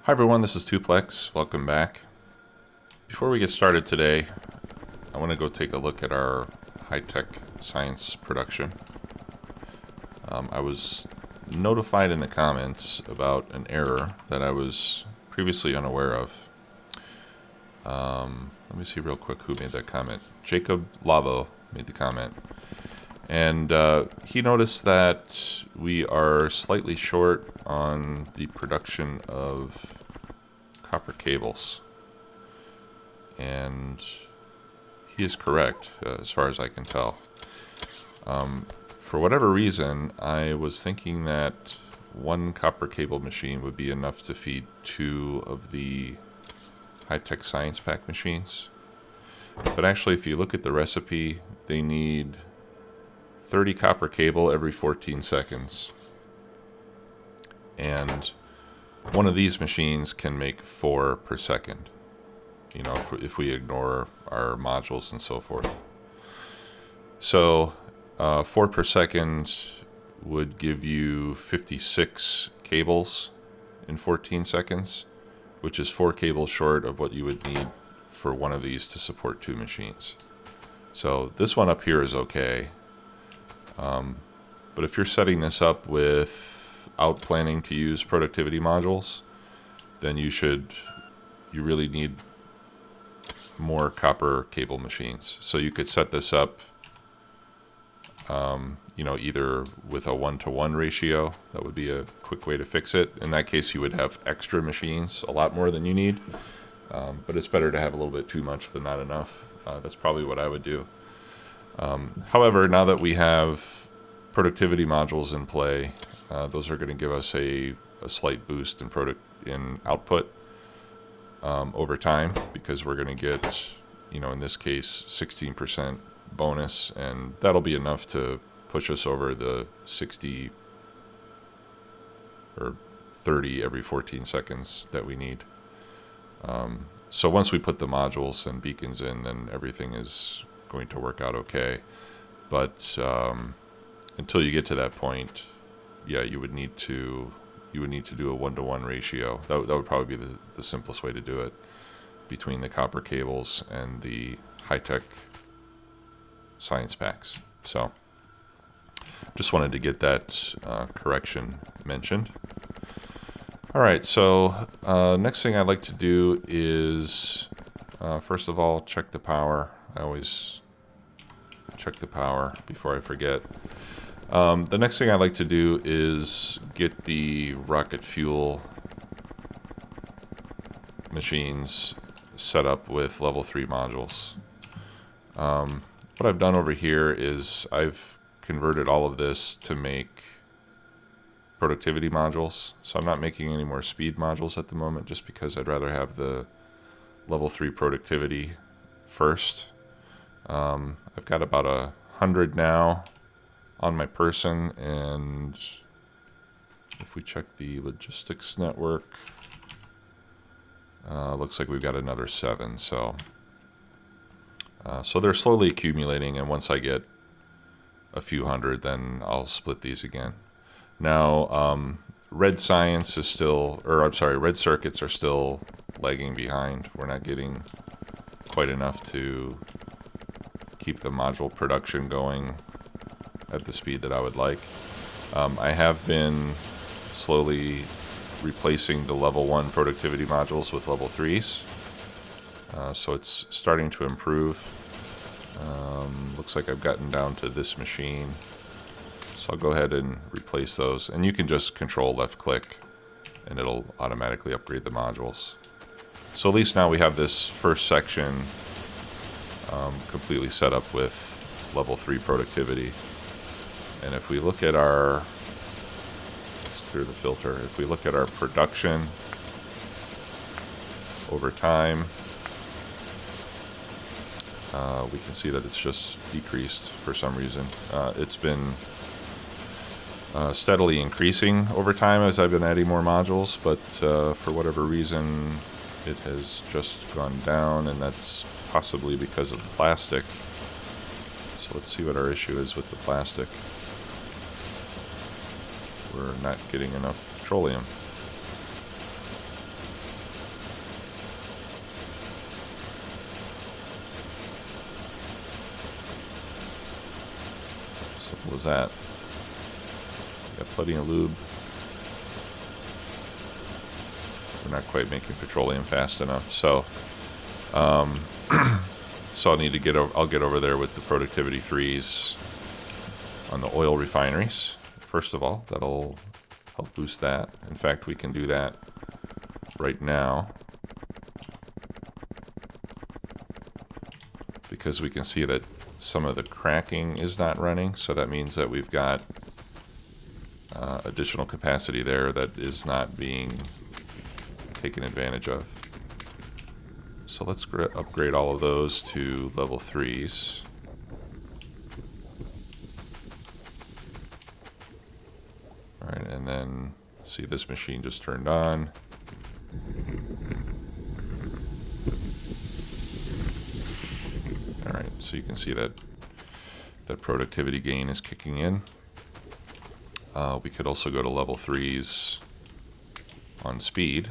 Hi everyone, this is Tuplex. Welcome back. Before we get started today, I want to go take a look at our high-tech science production. I was notified in the comments about an error that I was previously unaware of. Let me see real quick who made that comment. Jacob Lavo made the comment. And he noticed that we are slightly short on the production of copper cables. And he is correct, as far as I can tell. For whatever reason, I was thinking that one copper cable machine would be enough to feed two of the high-tech science pack machines. But actually, if you look at the recipe, they need 30 copper cable every 14 seconds. And one of these machines can make 4 per second, you know, if we ignore our modules and so forth. So 4 per second would give you 56 cables in 14 seconds, which is 4 cables short of what you would need for one of these to support 2 machines. So this one up here is okay. But if you're setting this up without planning to use productivity modules, then you really need more copper cable machines. So you could set this up, either with a 1-to-1 ratio. That would be a quick way to fix it. In that case, you would have extra machines, a lot more than you need. But it's better to have a little bit too much than not enough. That's probably what I would do. However, now that we have productivity modules in play, those are going to give us a slight boost in output over time, because we're going to get, in this case, 16% bonus, and that'll be enough to push us over the 60 or 30 every 14 seconds that we need. So once we put the modules and beacons in, then everything is going to work out okay. But until you get to that point, yeah, you would need to do a 1-to-1 ratio. That would probably be the simplest way to do it, between the copper cables and the high-tech science packs. So just wanted to get that correction mentioned. All right, so next thing I'd like to do is, first of all, check the power. I always check the power before I forget. The next thing I'd like to do is get the rocket fuel machines set up with level 3 modules. What I've done over here is I've converted all of this to make productivity modules. So I'm not making any more speed modules at the moment, just because I'd rather have the level 3 productivity first. I've got about 100 now on my person, and if we check the logistics network, looks like we've got another 7. So they're slowly accumulating, and once I get a few hundred, then I'll split these again. Now, red circuits are still lagging behind. We're not getting quite enough to keep the module production going at the speed that I would like. I have been slowly replacing the level 1 productivity modules with level 3s. So it's starting to improve. Looks like I've gotten down to this machine. So I'll go ahead and replace those. And you can just control left click and it'll automatically upgrade the modules. So at least now we have this first section completely set up with level 3 productivity. And if we look at let's clear the filter. If we look at our production over time, we can see that it's just decreased for some reason. It's been steadily increasing over time as I've been adding more modules, but for whatever reason it has just gone down, and that's possibly because of the plastic. So let's see what our issue is with the plastic. We're not getting enough petroleum. was that? Got plenty of lube. We're not quite making petroleum fast enough, so so I'll need to I'll get over there with the productivity 3s on the oil refineries. First of all, that'll help boost that. In fact, we can do that right now, because we can see that some of the cracking is not running, so that means that we've got additional capacity there that is not being taken advantage of. So let's upgrade all of those to level 3s. Alright, and then see, this machine just turned on. Alright, so you can see that that productivity gain is kicking in. We could also go to level 3s on speed.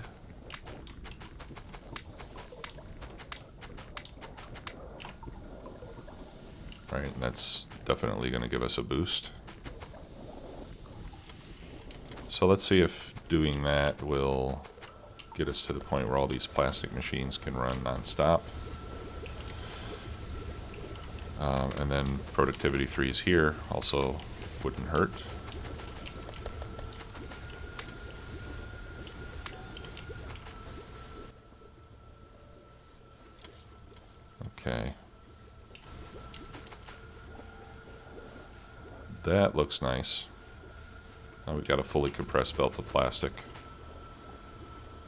Right, and that's definitely going to give us a boost. So let's see if doing that will get us to the point where all these plastic machines can run non-stop. And then productivity 3s here also wouldn't hurt. Okay. That looks nice. Now we've got a fully compressed belt of plastic.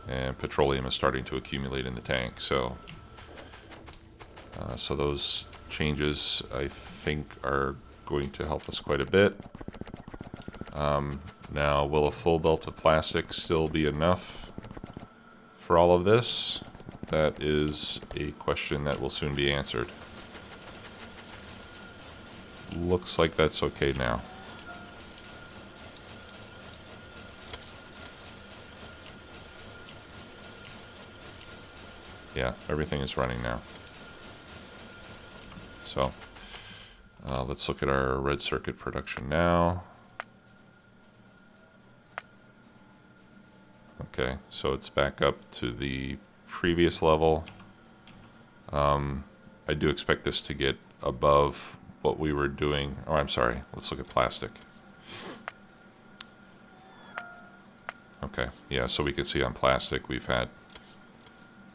And petroleum is starting to accumulate in the tank, so those changes, I think, are going to help us quite a bit. Now, will a full belt of plastic still be enough for all of this? That is a question that will soon be answered. Looks like that's okay now. Yeah, everything is running now. So, let's look at our red circuit production now. Okay, so it's back up to the previous level. I do expect this to get above what we were doing. Oh, I'm sorry. Let's look at plastic. Okay, yeah, so we can see on plastic we've had,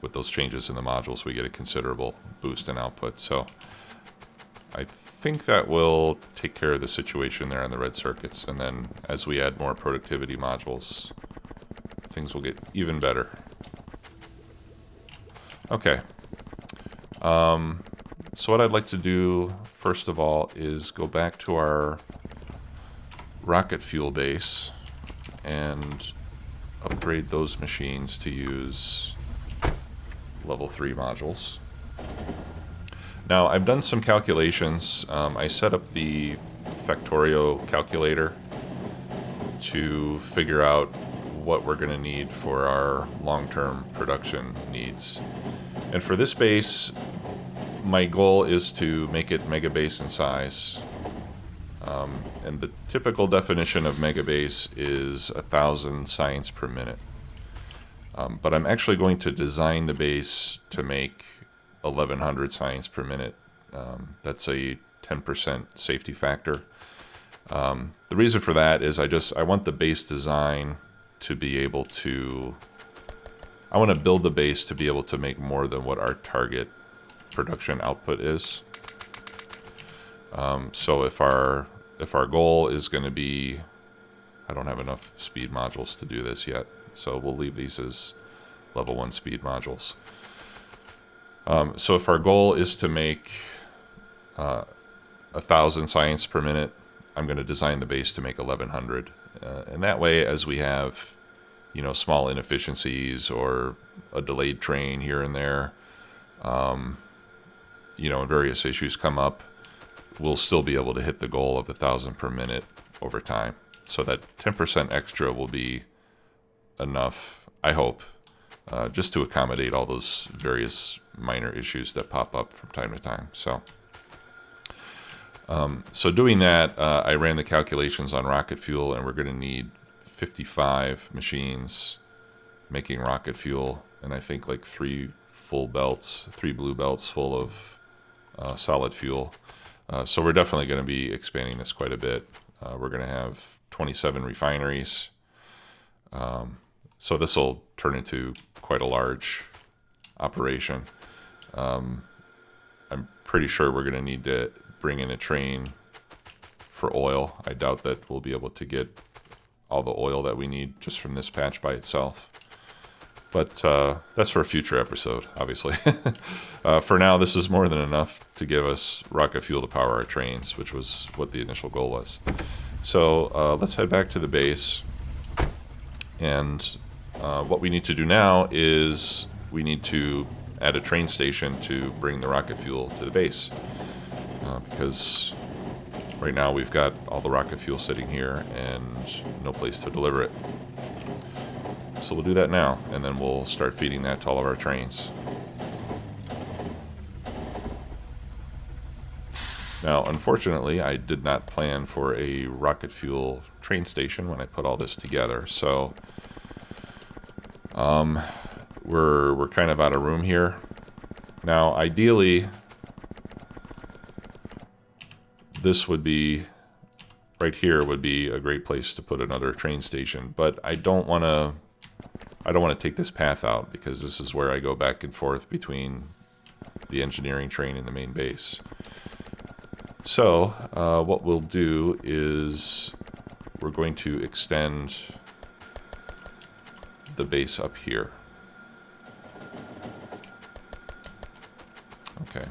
with those changes in the modules, we get a considerable boost in output. So I think that will take care of the situation there on the red circuits. And then as we add more productivity modules, things will get even better. Okay. So what I'd like to do, first of all, is go back to our rocket fuel base and upgrade those machines to use level 3 modules. Now, I've done some calculations. I set up the Factorio calculator to figure out what we're going to need for our long-term production needs. And for this base, my goal is to make it megabase in size. And the typical definition of megabase is 1,000 science per minute. But I'm actually going to design the base to make 1,100 science per minute. That's a 10% safety factor. The reason for that is I want the base design to be able to... I want to build the base to be able to make more than what our target production output is. So if our goal is going to be... I don't have enough speed modules to do this yet, so we'll leave these as level 1 speed modules. So if our goal is to make 1,000 science per minute, I'm going to design the base to make 1,100. And that way, as we have, small inefficiencies or a delayed train here and there, and various issues come up, we'll still be able to hit the goal of 1,000 per minute over time. So that 10% extra will be enough, I hope, just to accommodate all those various minor issues that pop up from time to time. So So doing that, I ran the calculations on rocket fuel, and we're going to need 55 machines making rocket fuel, and I think like 3 blue belts full of solid fuel. So we're definitely going to be expanding this quite a bit. We're going to have 27 refineries. So this will turn into quite a large operation. I'm pretty sure we're going to need to bring in a train for oil. I doubt that we'll be able to get all the oil that we need just from this patch by itself. But that's for a future episode, obviously. For now, this is more than enough to give us rocket fuel to power our trains, which was what the initial goal was. So let's head back to the base. And what we need to do now is we need to add a train station to bring the rocket fuel to the base. Because right now we've got all the rocket fuel sitting here and no place to deliver it. So we'll do that now, and then we'll start feeding that to all of our trains. Now, unfortunately, I did not plan for a rocket fuel train station when I put all this together, so we're kind of out of room here. Now, ideally, this would be right here would be a great place to put another train station, but I don't want to take this path out because this is where I go back and forth between the engineering train and the main base. So what we'll do is we're going to extend the base up here. Okay.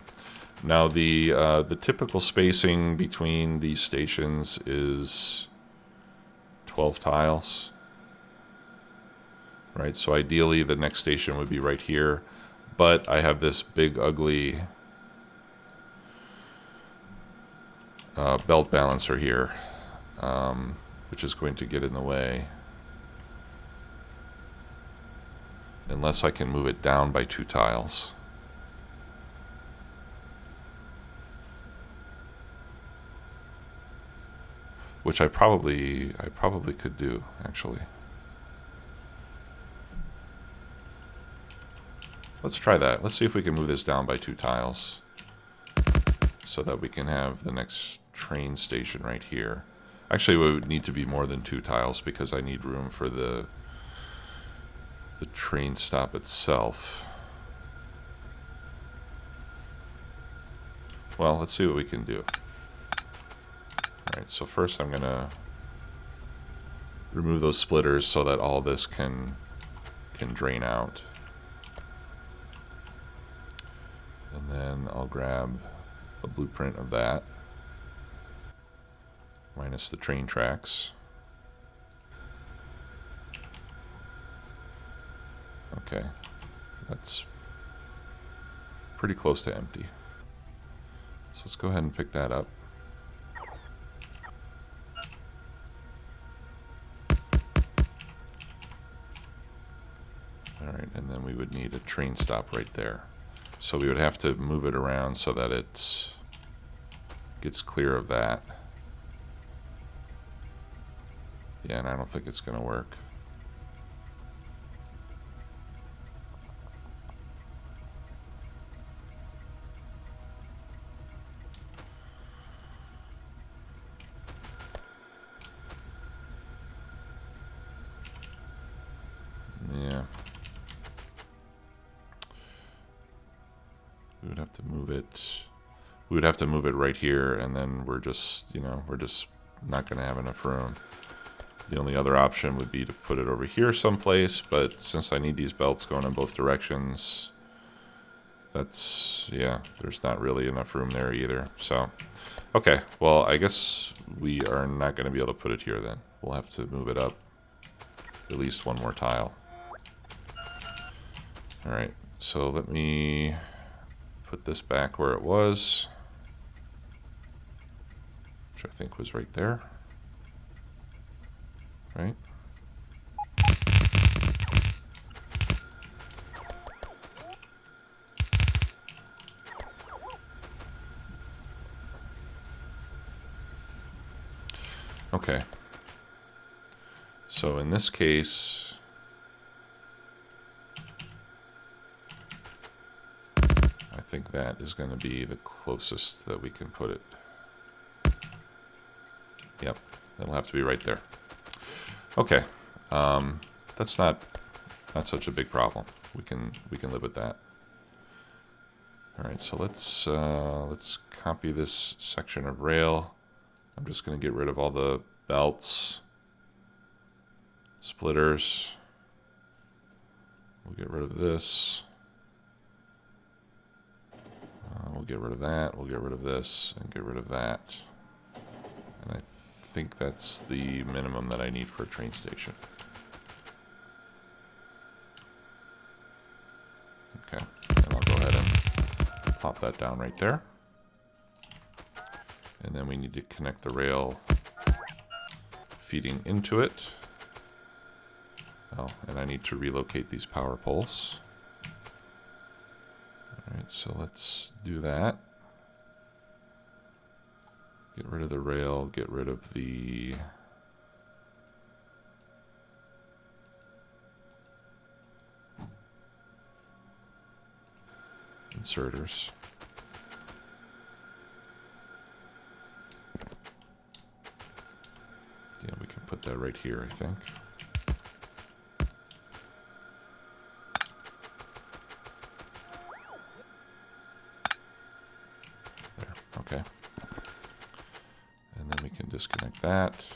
Now the typical spacing between these stations is 12 tiles. Right, so ideally the next station would be right here, but I have this big ugly belt balancer here, which is going to get in the way. Unless I can move it down by 2 tiles. Which I probably could do, actually. Let's try that. Let's see if we can move this down by 2 tiles so that we can have the next train station right here. Actually, it would need to be more than 2 tiles because I need room for the train stop itself. Well, let's see what we can do. Alright, so first I'm going to remove those splitters so that all this can drain out. And then I'll grab a blueprint of that, minus the train tracks. Okay, that's pretty close to empty. So let's go ahead and pick that up. Alright, and then we would need a train stop right there. So we would have to move it around so that it gets clear of that. Yeah, and I don't think it's going to work. Yeah. We would have to move it. We would have to move it right here, and then we're just not going to have enough room. The only other option would be to put it over here someplace, but since I need these belts going in both directions, there's not really enough room there either. So, okay, well, I guess we are not going to be able to put it here then. We'll have to move it up at least 1 more tile. Alright, so let me put this back where it was, which I think was right there. Right? Okay. So in this case, I think that is going to be the closest that we can put it. Yep, it'll have to be right there. Okay, that's not such a big problem. We can live with that. All right, so let's copy this section of rail. I'm just going to get rid of all the belts, splitters. We'll get rid of this. We'll get rid of that. We'll get rid of this and get rid of that. And I think that's the minimum that I need for a train station. Okay, and I'll go ahead and plop that down right there. And then we need to connect the rail feeding into it. Oh, and I need to relocate these power poles. All right, so let's do that. Get rid of the rail, get rid of the inserters. Yeah, we can put that right here, I think. There, okay. And then we can disconnect that.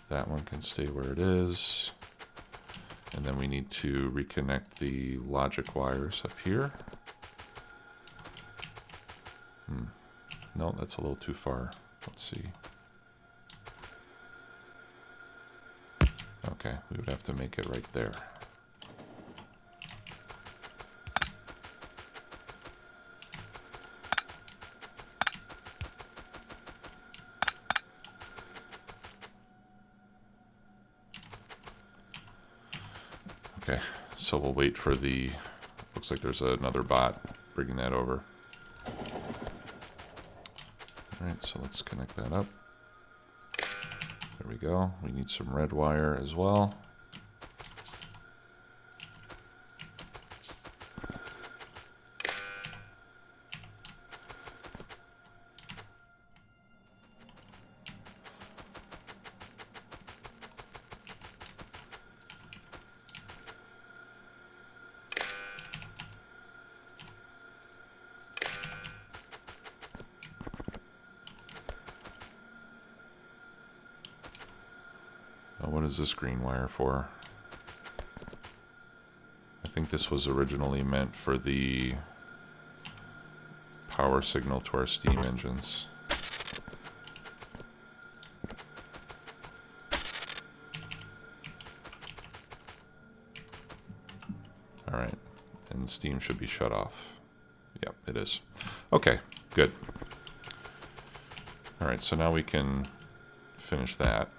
That one can stay where it is. And then we need to reconnect the logic wires up here. No, that's a little too far. Let's see. Okay, we would have to make it right there. Okay, so we'll wait for the, looks like there's another bot bringing that over. All right, so let's connect that up. There we go. We need some red wire as well. What is this green wire for? I think this was originally meant for the power signal to our steam engines. All right, and steam should be shut off. Yep, it is. Okay, good. All right, so now we can finish that.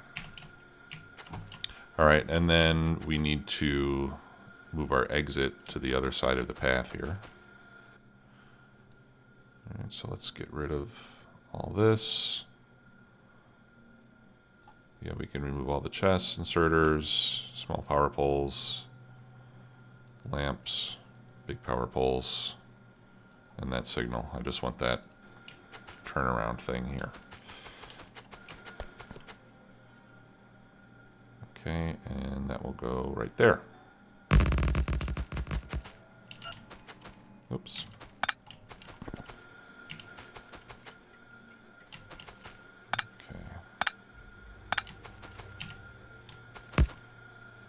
All right, and then we need to move our exit to the other side of the path here. All right, so let's get rid of all this. Yeah, we can remove all the chests, inserters, small power poles, lamps, big power poles, and that signal. I just want that turnaround thing here. Okay, and that will go right there. Oops. Okay.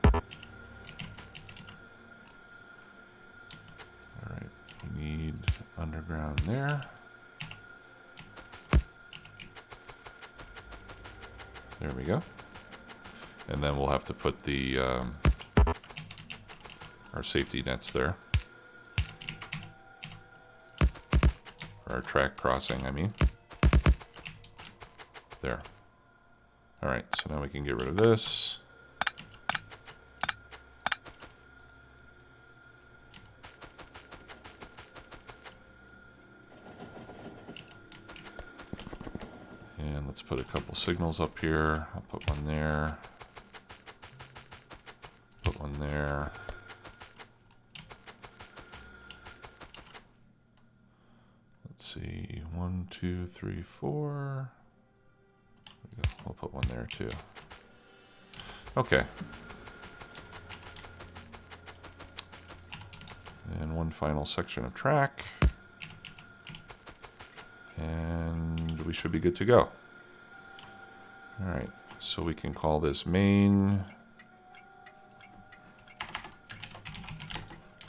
All right, we need underground there. There we go. And then we'll have to put the our safety nets there. For our track crossing, I mean. There. All right, so now we can get rid of this. And let's put a couple signals up here. I'll put one there. Put one there. Let's see. 1, 2, 3, 4. We'll put one there too. Okay. And one final section of track. And we should be good to go. All right, so we can call this main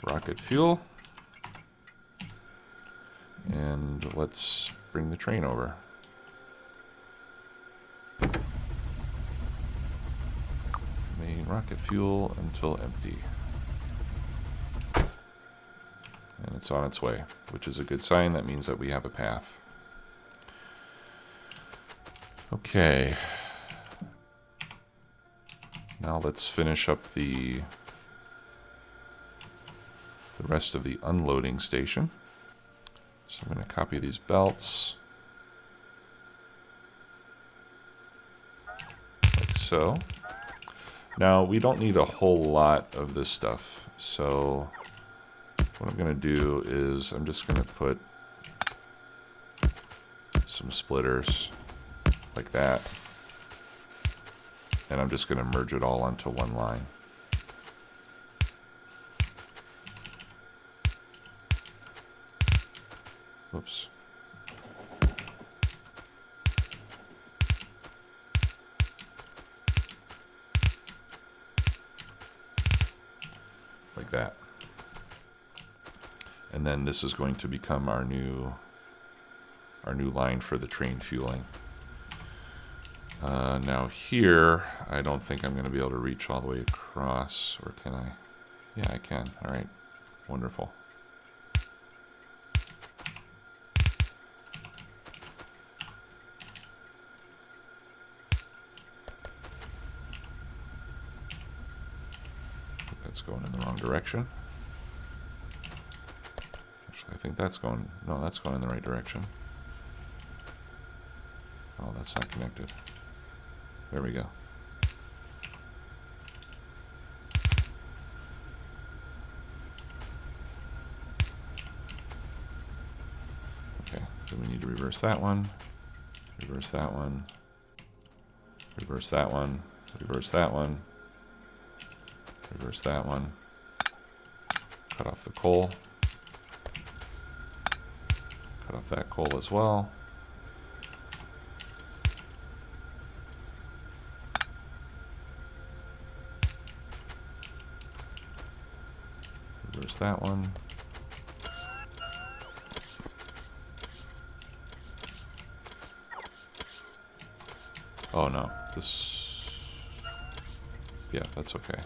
rocket fuel. And let's bring the train over. Main rocket fuel until empty. And it's on its way, which is a good sign. That means that we have a path. Okay. Now let's finish up the rest of the unloading station. So I'm going to copy these belts. Like so. Now we don't need a whole lot of this stuff. So what I'm going to do is I'm just going to put some splitters like that. And I'm just going to merge it all onto one line. Whoops. Like that. And then this is going to become our new line for the train fueling. Now here, I don't think I'm going to be able to reach all the way across, or can I? Yeah, I can. All right, wonderful. That's going in the wrong direction. Actually, I think that's going, no, that's going in the right direction. Oh, that's not connected. There we go. Okay, so we need to reverse that one, reverse that one, reverse that one, reverse that one, reverse that one, cut off the coal, cut off that coal as well. Reverse that one. Oh no, this, yeah, that's okay.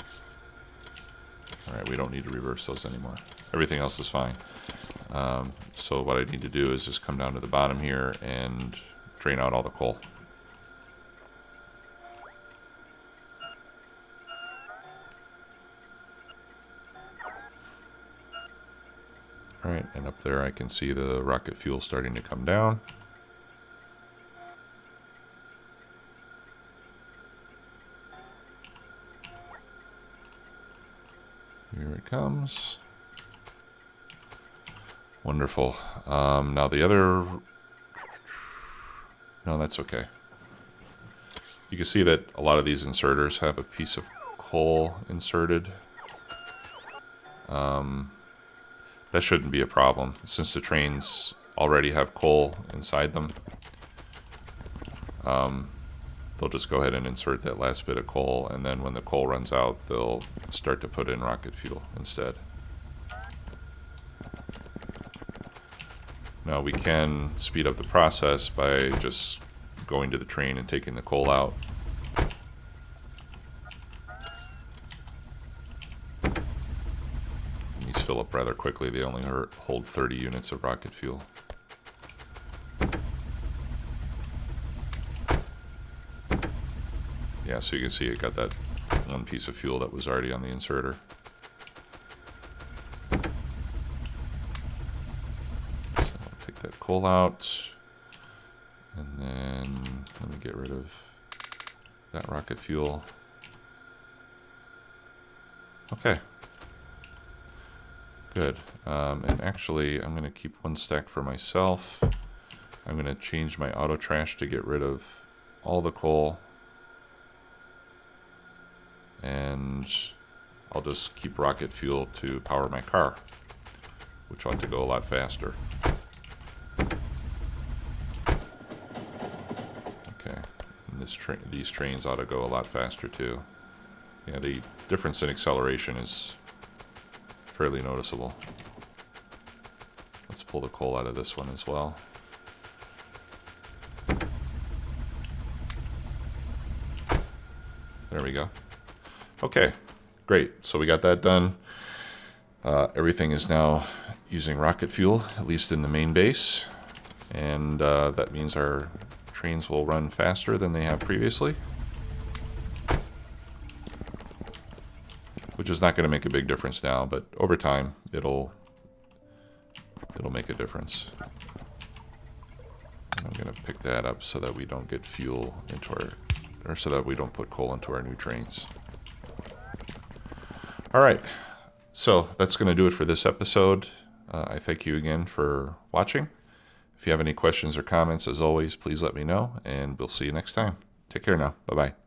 All right, we don't need to reverse those anymore. Everything else is fine. So what I need to do is just come down to the bottom here and drain out all the coal. All right, and up there I can see the rocket fuel starting to come down. Here it comes. Wonderful. Now the other... No, that's okay. You can see that a lot of these inserters have a piece of coal inserted. That shouldn't be a problem, since the trains already have coal inside them. They'll just go ahead and insert that last bit of coal, and then when the coal runs out, they'll start to put in rocket fuel instead. Now we can speed up the process by just going to the train and taking the coal out. These fill up rather quickly. They only hold 30 units of rocket fuel. Yeah, so you can see it got that one piece of fuel that was already on the inserter. So I'll take that coal out, and then Let me get rid of that rocket fuel. Okay. Good. And actually, I'm going to keep one stack for myself. I'm going to change my auto trash to get rid of all the coal. And I'll just keep rocket fuel to power my car, which ought to go a lot faster. Okay. And these trains ought to go a lot faster too. Yeah, the difference in acceleration is fairly noticeable. Let's pull the coal out of this one as well. There we go. Okay, great. So we got that done. Everything is now using rocket fuel, at least in the main base. And that means our trains will run faster than they have previously. Which is not going to make a big difference now, but over time it'll make a difference. And I'm going to pick that up so that we don't get fuel into our, or so that we don't put coal into our new trains. All right, so that's going to do it for this episode. I thank you again for watching. If you have any questions or comments, as always, please let me know, and we'll see you next time. Take care now. Bye-bye.